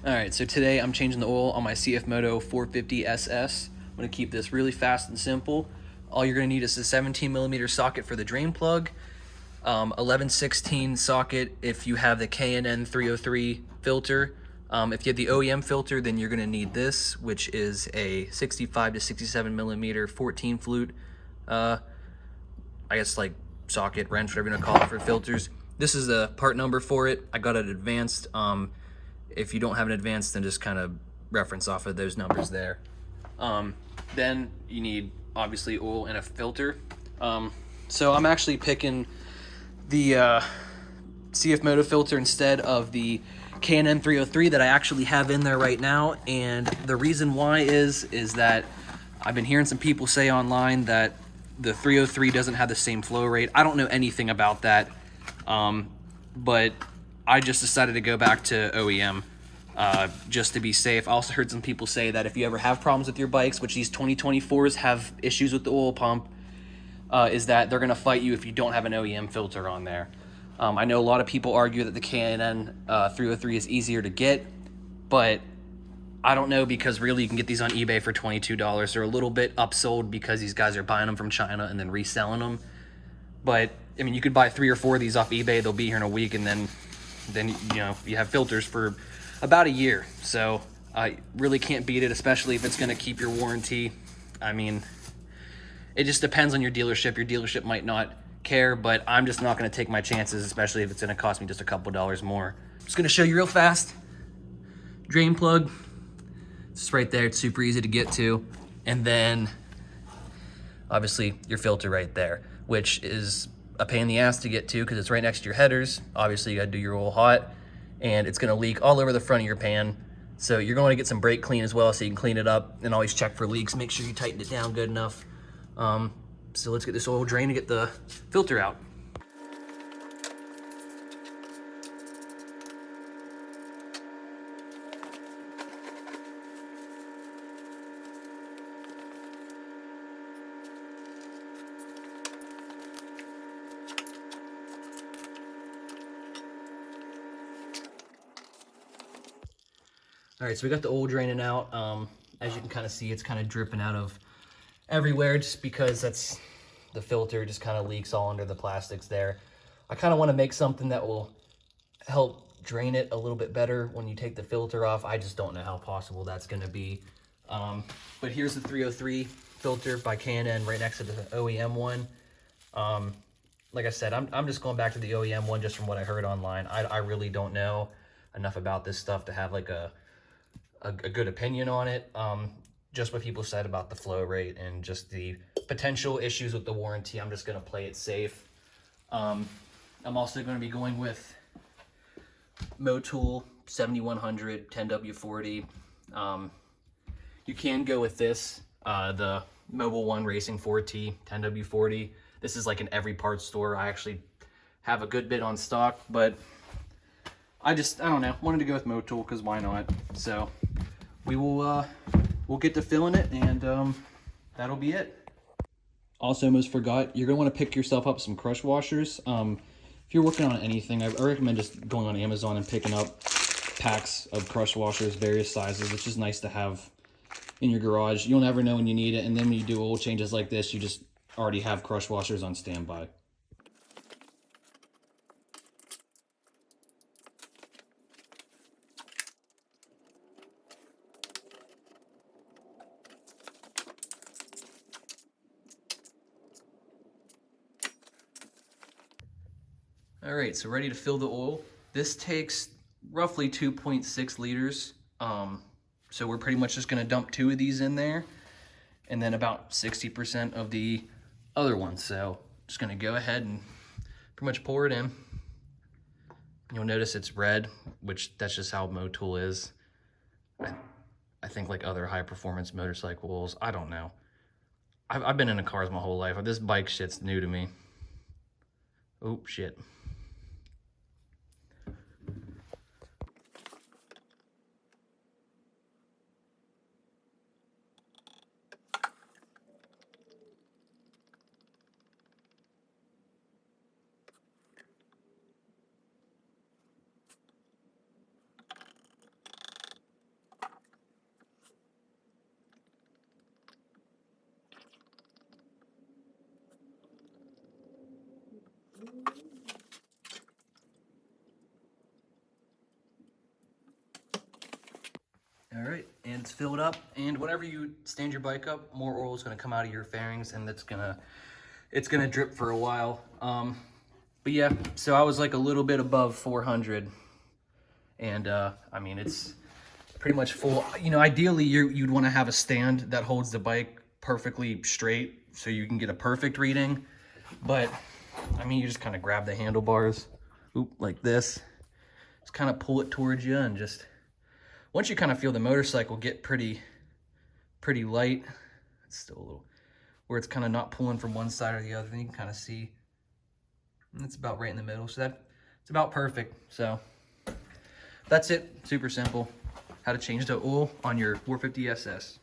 Alright, so today I'm changing the oil on my CFMOTO 450ss. I'm going to keep this really fast and simple. All you're going to need is a 17mm socket for the drain plug, 11/16 socket if you have the K&N 303 filter. If you have the OEM filter, then you're going to need this, which is a 65 to 67mm 14 flute, I guess like socket, wrench, whatever you want to call it for filters. This is the part number for it. I got it advanced. If you don't have an advanced, then just kind of reference off of those numbers there. Then you need obviously oil and a filter. So I'm actually picking the CFMOTO filter instead of the K&N 303 that I actually have in there right now. And the reason why is that I've been hearing some people say online that the 303 doesn't have the same flow rate. I don't know anything about that, but I just decided to go back to OEM just to be safe. I also heard some people say that if you ever have problems with your bikes, which these 2024s have issues with the oil pump, is that they're going to fight you if you don't have an OEM filter on there. I know a lot of people argue that the K&N 303 is easier to get, but I don't know, because really you can get these on eBay for $22. They're a little bit upsold because these guys are buying them from China and then reselling them. But I mean, you could buy 3 or 4 of these off eBay. They'll be here in a week, and then you know, you have filters for about a year. So I really can't beat it, especially if it's going to keep your warranty. I mean, it just depends on your dealership. Your dealership might not care, but I'm just not going to take my chances, especially if it's going to cost me just a couple dollars more. Just going to show you real fast. Drain plug. It's right there. It's super easy to get to. And then obviously your filter right there, which is a pain in the ass to get to because it's right next to your headers. Obviously you got to do your oil hot, and it's going to leak all over the front of your pan. So you're going to get some brake clean as well, so you can clean it up and always check for leaks. Make sure you tighten it down good enough. So let's get this oil drained and get the filter out. All right, so we got the oil draining out. As you can kind of see, it's kind of dripping out of everywhere just because that's the filter just kind of leaks all under the plastics there. I kind of want to make something that will help drain it a little bit better when you take the filter off. I just don't know how possible that's going to be. But here's the 303 filter by K&N right next to the OEM one. Like I said, I'm just going back to the OEM one just from what I heard online. I really don't know enough about this stuff to have like a good opinion on it. Just what people said about the flow rate and just the potential issues with the warranty, I'm just going to play it safe. I'm also going to be going with Motul 7100 10W40. You can go with this, the Mobile One Racing 4T 10W40. This is like in every parts store. I actually have a good bit on stock, but I don't know, wanted to go with Motul because why not? So we will we'll get to filling it, and that'll be it. Also, almost forgot, you're gonna want to pick yourself up some crush washers. If you're working on anything, I recommend just going on Amazon and picking up packs of crush washers, various sizes. It's just nice to have in your garage. You'll never know when you need it, and then when you do oil changes like this, you just already have crush washers on standby. All right, so ready to fill the oil. This takes roughly 2.6 liters. So we're pretty much just gonna dump 2 of these in there, and then about 60% of the other one. So just gonna go ahead and pretty much pour it in. You'll notice it's red, which that's just how Motul is. I think like other high performance motorcycle oils, I don't know. I've been into cars my whole life. This bike shit's new to me. Oh, shit. All right, and it's filled up. And whenever you stand your bike up, more oil is going to come out of your fairings, and it's gonna drip for a while. But yeah, so I was like a little bit above 400, and I mean it's pretty much full. You know, ideally you'd want to have a stand that holds the bike perfectly straight so you can get a perfect reading. But I mean, you just kind of grab the handlebars, like this. Just kind of pull it towards you, and just once you kind of feel the motorcycle get pretty light, it's still a little where it's kind of not pulling from one side or the other. Then you can kind of see, and it's about right in the middle. So it's about perfect. So that's it. Super simple. How to change the oil on your 450ss.